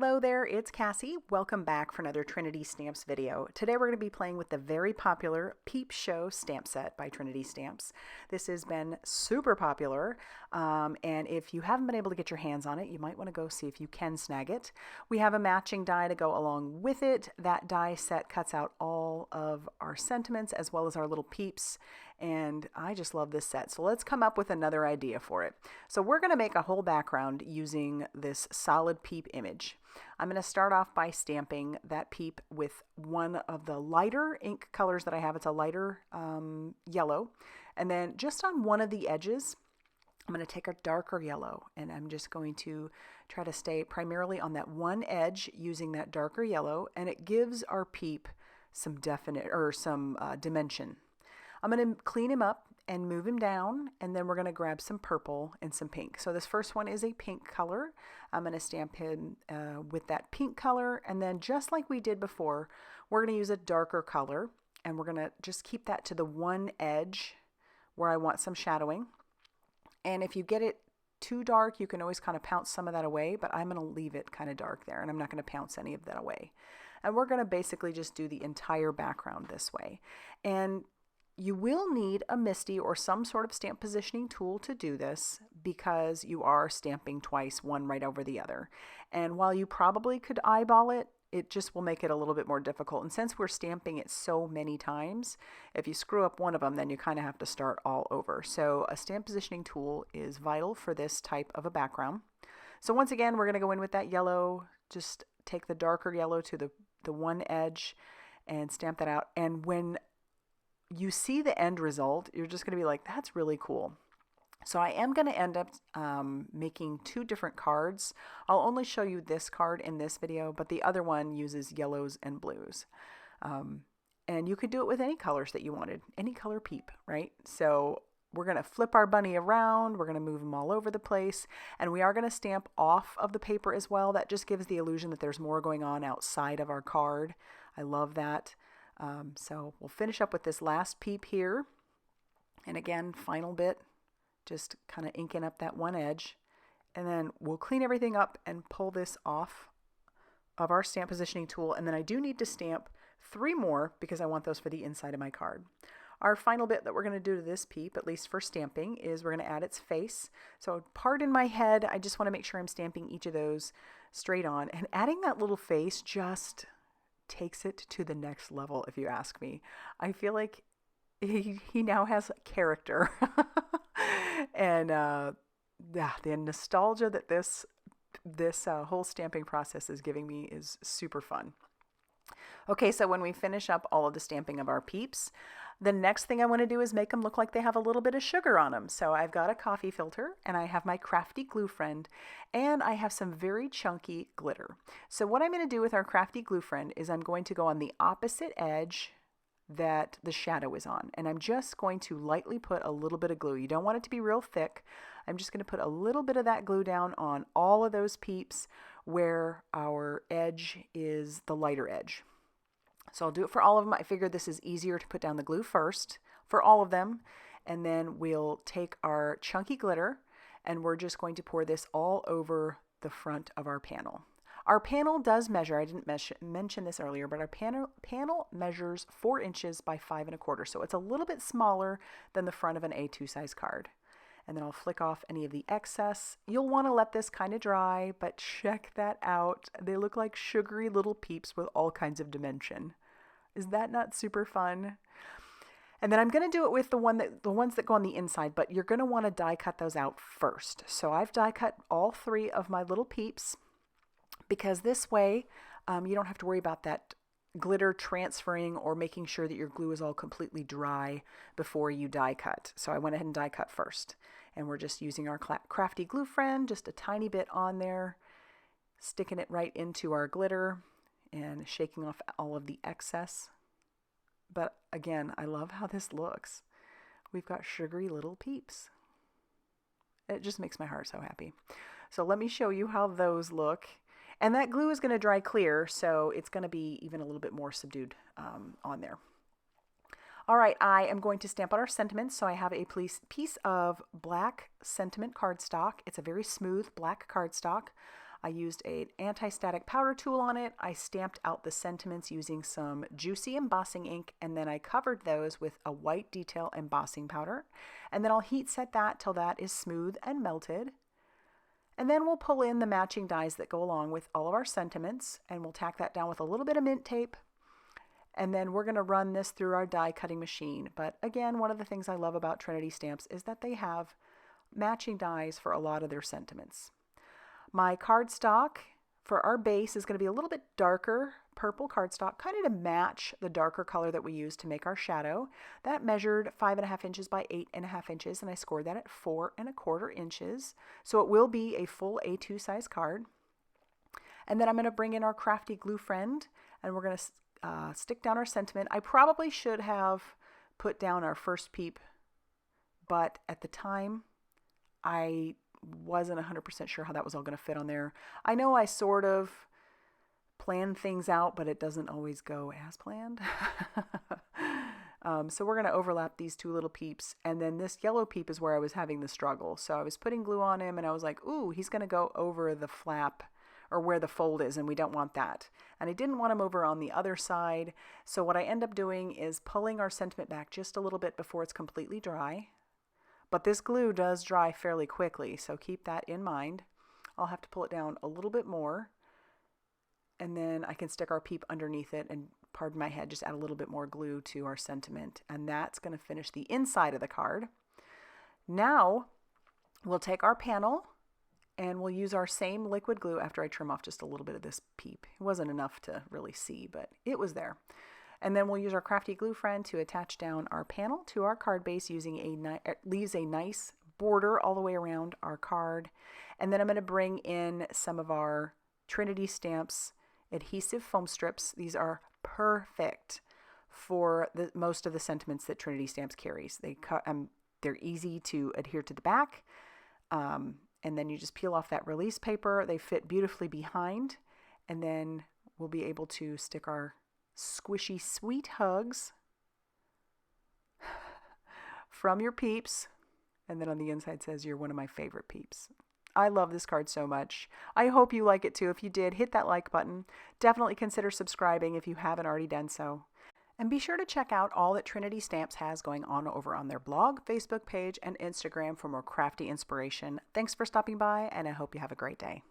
Hello there, it's Cassie. Welcome back for another Trinity Stamps video. Today we're going to be playing with the very popular Peep Show stamp set by Trinity Stamps. This has been super popular, and if you haven't been able to get your hands on it, you might want to go see if you can snag it. We have a matching die to go along with it. That die set cuts out all of our sentiments as well as our little peeps, and I just love this set. So let's come up with another idea for it. So we're going to make a whole background using this solid peep image. I'm going to start off by stamping that peep with one of the lighter ink colors that I have. It's a lighter yellow. And then just on one of the edges, I'm going to take a darker yellow, and I'm just going to try to stay primarily on that one edge using that darker yellow, and it gives our peep some definite or some dimension. I'm going to clean him up and move him down, and then we're going to grab some purple and some pink. So this first one is a pink color. I'm going to stamp him with that pink color, and then just like we did before, we're going to use a darker color, and we're going to just keep that to the one edge where I want some shadowing. And if you get it too dark, you can always kind of pounce some of that away, but I'm going to leave it kind of dark there, and I'm not going to pounce any of that away. And we're going to basically just do the entire background this way. And you will need a MISTI or some sort of stamp positioning tool to do this because you are stamping twice, one right over the other. And while you probably could eyeball it, it just will make it a little bit more difficult. And since we're stamping it so many times, if you screw up one of them, then you kind of have to start all over. So a stamp positioning tool is vital for this type of a background. So once again, we're going to go in with that yellow, just take the darker yellow to the one edge and stamp that out. And when you see the end result, you're just going to be like, that's really cool. So I am going to end up making two different cards. I'll only show you this card in this video, but the other one uses yellows and blues. And you could do it with any colors that you wanted, any color peep, right? So we're going to flip our bunny around. We're going to move them all over the place. And we are going to stamp off of the paper as well. That just gives the illusion that there's more going on outside of our card. I love that. So we'll finish up with this last peep here. And again, final bit, just kind of inking up that one edge. And then we'll clean everything up and pull this off of our stamp positioning tool. And then I do need to stamp 3 more because I want those for the inside of my card. Our final bit that we're going to do to this peep, at least for stamping, is we're going to add its face. So pardon my head, I just want to make sure I'm stamping each of those straight on. And adding that little face just takes it to the next level, if you ask me. I feel like he now has character. And the nostalgia that this whole stamping process is giving me is super fun. Okay, so when we finish up all of the stamping of our peeps, the next thing I want to do is make them look like they have a little bit of sugar on them. So I've got a coffee filter, and I have my Crafty Gluefriend, and I have some very chunky glitter. So what I'm going to do with our Crafty Gluefriend is I'm going to go on the opposite edge that the shadow is on, and I'm just going to lightly put a little bit of glue. You don't want it to be real thick. I'm just going to put a little bit of that glue down on all of those peeps where our edge is the lighter edge. So I'll do it for all of them. I figured this is easier to put down the glue first for all of them, and then we'll take our chunky glitter and we're just going to pour this all over the front of our panel. Our panel does measure, I didn't mention this earlier, but our panel measures 4 inches by 5 1/4, so it's a little bit smaller than the front of an A2 size card. And then I'll flick off any of the excess. You'll want to let this kind of dry, but check that out. They look like sugary little peeps with all kinds of dimension. Is that not super fun? And then I'm going to do it with the ones that go on the inside, but you're going to want to die cut those out first. So I've die cut all 3 of my little peeps, because this way you don't have to worry about that glitter transferring or making sure that your glue is all completely dry before you die cut. So I went ahead and die cut first. And we're just using our Crafty Gluefriend, just a tiny bit on there, sticking it right into our glitter and shaking off all of the excess. But again, I love how this looks. We've got sugary little peeps. It just makes my heart so happy. So let me show you how those look. And that glue is going to dry clear, so it's going to be even a little bit more subdued on there. All right, I am going to stamp out our sentiments. So I have a piece of black sentiment cardstock. It's a very smooth black cardstock. I used an anti-static powder tool on it. I stamped out the sentiments using some juicy embossing ink, and then I covered those with a white detail embossing powder. And then I'll heat set that till that is smooth and melted. And then we'll pull in the matching dies that go along with all of our sentiments, and we'll tack that down with a little bit of mint tape. And then we're going to run this through our die cutting machine. But again, one of the things I love about Trinity Stamps is that they have matching dies for a lot of their sentiments. My cardstock for our base is going to be a little bit darker purple cardstock, kind of to match the darker color that we use to make our shadow. That measured 5.5 inches by 8.5 inches, and I scored that at 4.25 inches. So it will be a full A2 size card. And then I'm going to bring in our Crafty Gluefriend, and we're going to stick down our sentiment. I probably should have put down our first Peep, but at the time I wasn't 100% sure how that was all going to fit on there. I know I sort of plan things out, but it doesn't always go as planned. So we're going to overlap these two little Peeps, and then this yellow Peep is where I was having the struggle. So I was putting glue on him, and I was like, ooh, he's going to go over the flap or where the fold is, and we don't want that. And I didn't want him over on the other side. So what I end up doing is pulling our sentiment back just a little bit before it's completely dry. But this glue does dry fairly quickly, so keep that in mind. I'll have to pull it down a little bit more, and then I can stick our Peep underneath it and, pardon my head, just add a little bit more glue to our sentiment, and that's going to finish the inside of the card. Now we'll take our panel and we'll use our same liquid glue after I trim off just a little bit of this Peep. It wasn't enough to really see, but it was there. And then we'll use our Crafty Gluefriend to attach down our panel to our card base using leaves a nice border all the way around our card. And then I'm going to bring in some of our Trinity Stamps adhesive foam strips. These are perfect for most of the sentiments that Trinity Stamps carries. They're easy to adhere to the back. And then you just peel off that release paper. They fit beautifully behind. And then we'll be able to stick our squishy sweet hugs from your Peeps, and then on the inside says you're one of my favorite Peeps. I love this card so much. I hope you like it too. If you did, hit that like button. Definitely consider subscribing if you haven't already done so. And be sure to check out all that Trinity Stamps has going on over on their blog, Facebook page, and Instagram for more crafty inspiration. Thanks for stopping by, and I hope you have a great day.